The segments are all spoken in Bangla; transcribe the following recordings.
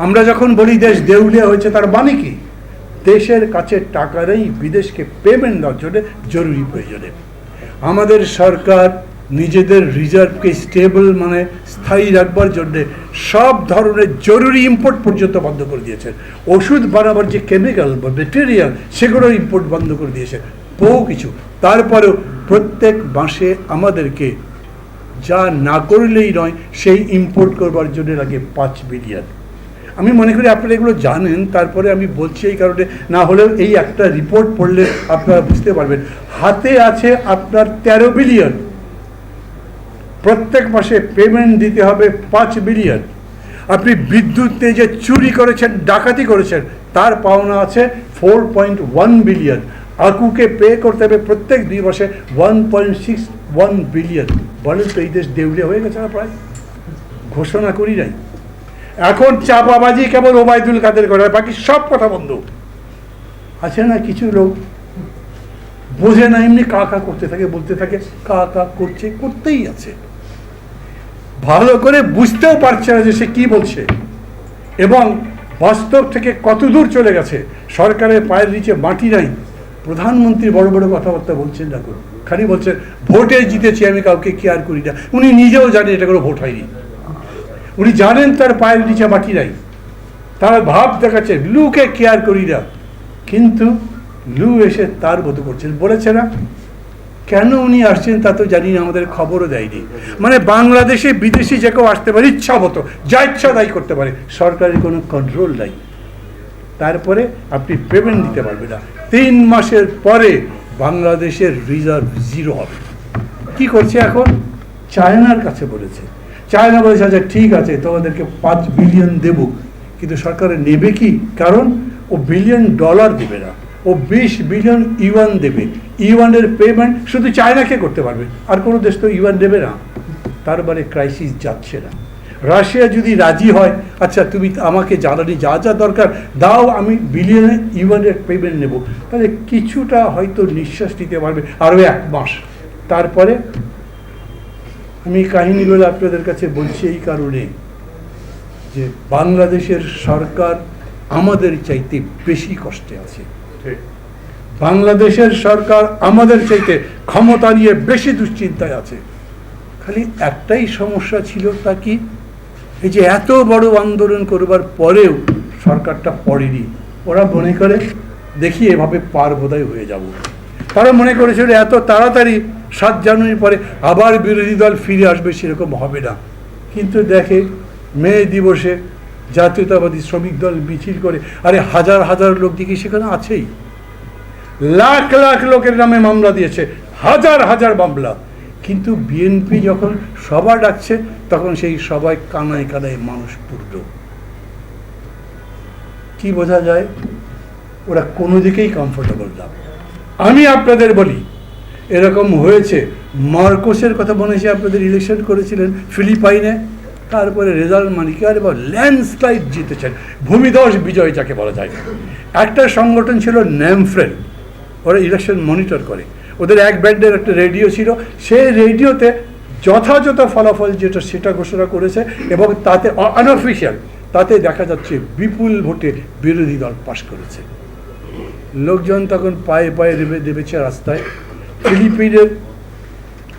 আমরা যখন বলি দেশ দেউলিয়া হয়েছে, তার মানে কি? দেশের কাছে টাকা নেই বিদেশকে পেমেন্ট দেওয়ার জন্য জরুরি প্রয়োজনে। আমাদের সরকার নিজেদের রিজার্ভকে স্টেবল মানে স্থায়ী রাখবার জন্যে সব ধরনের জরুরি ইম্পোর্ট পর্যন্ত বন্ধ করে দিয়েছেন। ওষুধ বানাবার যে কেমিক্যাল বা ম্যাটেরিয়াল, সেগুলোর ইম্পোর্ট বন্ধ করে দিয়েছে, বহু কিছু। তারপরেও প্রত্যেক মাসে আমাদেরকে যা না করলেই নয়, সেই ইম্পোর্ট করবার জন্য লাগে 5 বিলিয়ন। আমি মনে করি আপনারা এগুলো জানেন, তারপরে আমি বলছি এই কারণে, না হলেও এই একটা রিপোর্ট পড়লে আপনারা বুঝতে পারবেন। হাতে আছে আপনার 13 বিলিয়ন, প্রত্যেক মাসে পেমেন্ট দিতে হবে 5 বিলিয়ন। আপনি বিদ্যুৎ যে চুরি করেছেন, ডাকাতি করেছেন, তার পাওনা আছে 4.1 বিলিয়ন। আকুকে পে করতে হবে প্রত্যেক 2 মাসে 1.61 বিলিয়ন। বলেন তো এই দেশ দেউলিয়া হয়ে গেছে না? প্রায় ঘোষণা করি নাই। এখন চাপাবাজি কেবল ওবায়দুল কাদের করে, বাকি সব কথা বন্ধ আছে। না কিছু লোক বোঝে না, এমনি কা কা করতে থাকে, বলতে থাকে, কা কা করছে, করতেই আছে, ভালো করে বুঝতেও পারছে না যে সে কি বলছে এবং বাস্তব থেকে কত দূর চলে গেছে। সরকারের পায়ের নিচে মাটি নাই। প্রধানমন্ত্রী বড় বড় কথাবার্তা বলছেন না, করুন খালি বলছেন ভোটে জিতেছি, আমি কাউকে কেয়ার করি না। উনি নিজেও জানেন এটা কোনো ভোট হয়নি। উনি জানেন তার পায়ের নিচে মাটি নাই। তার ভাব দেখাচ্ছে লুকে কেয়ার করি না, কিন্তু লু এসে তার মতো করছেন। বলেছে না কেন উনি আসছেন তা তো জানি না, আমাদের খবরও দেয়নি। মানে বাংলাদেশে বিদেশি যে কেউ আসতে পারে, ইচ্ছা মতো যা ইচ্ছা তাই করতে পারে, সরকারের কোনো কন্ট্রোল নাই। তারপরে আপনি পেমেন্ট দিতে পারবেন না। 3 মাসের পরে বাংলাদেশের রিজার্ভ 0 হবে। কি করছে এখন? চায়নার কাছে বলেছে। চায়না বলেছে আচ্ছা ঠিক আছে, তোমাদেরকে 5 বিলিয়ন দেব, কিন্তু সরকারে নেবে কি? কারণ ও বিলিয়ন ডলার দেবে না, ও 20 বিলিয়ন ইউয়ান দেবে। ইউয়ানের পেমেন্ট শুধু চায়নাকে করতে পারবে, আর কোনো দেশ তো ইউয়ান দেবে না। তার মানে ক্রাইসিস যাচ্ছে না। রাশিয়া যদি রাজি হয়, আচ্ছা তুমি আমাকে জ্বালানি যা যা দরকার দাও, আমি বিলিয়নে ইউয়ানের পেমেন্ট নেব, তাহলে কিছুটা হয়তো নিঃশ্বাস নিতে পারবে আরও 1 মাস। তারপরে আমি কাহিনীগুলো আপনাদের কাছে বলছি এই কারণে যে বাংলাদেশের সরকার আমাদের চাইতে বেশি কষ্টে আছে। বাংলাদেশের সরকার আমাদের চাইতে ক্ষমতা নিয়ে বেশি দুশ্চিন্তায় আছে। খালি একটাই সমস্যা ছিল, তা কি? এই যে এত বড় আন্দোলন করবার পরেও সরকারটা পড়েনি। ওরা মনে করে দেখি এভাবে পার বোধহয় হয়ে যাব। তারা মনে করেছিল এত তাড়াতাড়ি 7 জানুয়ারি পরে আবার বিরোধী দল ফিরে আসবে, সেরকম হবে না। কিন্তু দেখে মে দিবসে জাতীয়তাবাদী শ্রমিক দল মিছিল করে, আরে হাজার হাজার লোক দেখি সেখানে আছেই। লাখ লাখ লোকের নামে মামলা দিয়েছে, হাজার হাজার মামলা। কিন্তু বিএনপি যখন সভা ডাকছে, তখন সেই সবাই কানায় কানায় মানুষ পূর্ণ। কি বোঝা যায়? ওরা কোনো দিকেই কমফোর্টেবল না। আমি আপনাদের বলি এরকম হয়েছে। মার্কোসের কথা মনে হয়েছে, আপনাদের ইলেকশন করেছিলেন ফিলিপাইনে, তারপরে রেজাল্ট মানিকার বা ল্যান্ডস্লাইড জিতেছেন, ভূমিধস বিজয় যাকে বলা যায়। একটা সংগঠন ছিল ন্যামফ্রেল, ওরা ইলেকশন মনিটর করে। ওদের এক ব্যান্ডের একটা রেডিও ছিল, সেই রেডিওতে যথাযথ ফলাফল যেটা সেটা ঘোষণা করেছে, এবং তাতে আনঅফিশিয়াল তাতে দেখা যাচ্ছে বিপুল ভোটে বিরোধী দল পাশ করেছে। লোকজন তখন পায়ে পায়ে নেমেছে রাস্তায়। ফিলিপিনের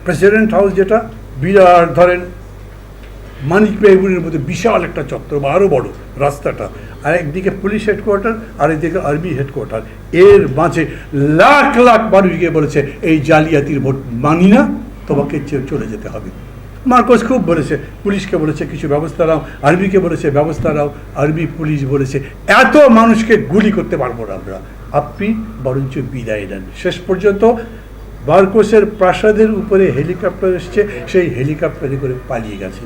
প্রেসিডেন্ট হাউস, যেটা বিরাট ধরেন মানিক মেহবুবের মধ্যে বিশাল একটা চত্বর বা আরও বড় রাস্তাটা, আর একদিকে পুলিশ হেডকোয়ার্টার, আর একদিকে আর্মি হেডকোয়ার্টার, এর মাঝে লাখ লাখ মানুষ গিয়ে বলেছে এই জালিয়াতির ভোট মানি না, তোমাকে চলে যেতে হবে। মার্কোস খুব বলেছে, পুলিশকে বলেছে কিছু ব্যবস্থা নাও, আর্মিকে বলেছে ব্যবস্থা নাও, আর্মি পুলিশ বলেছে এত মানুষকে গুলি করতে পারবো না আমরা, আপনি বরঞ্চ বিদায় নেন। শেষ পর্যন্ত মার্কোসের প্রাসাদের উপরে হেলিকপ্টার এসছে, সেই হেলিকপ্টারে করে পালিয়ে গেছে।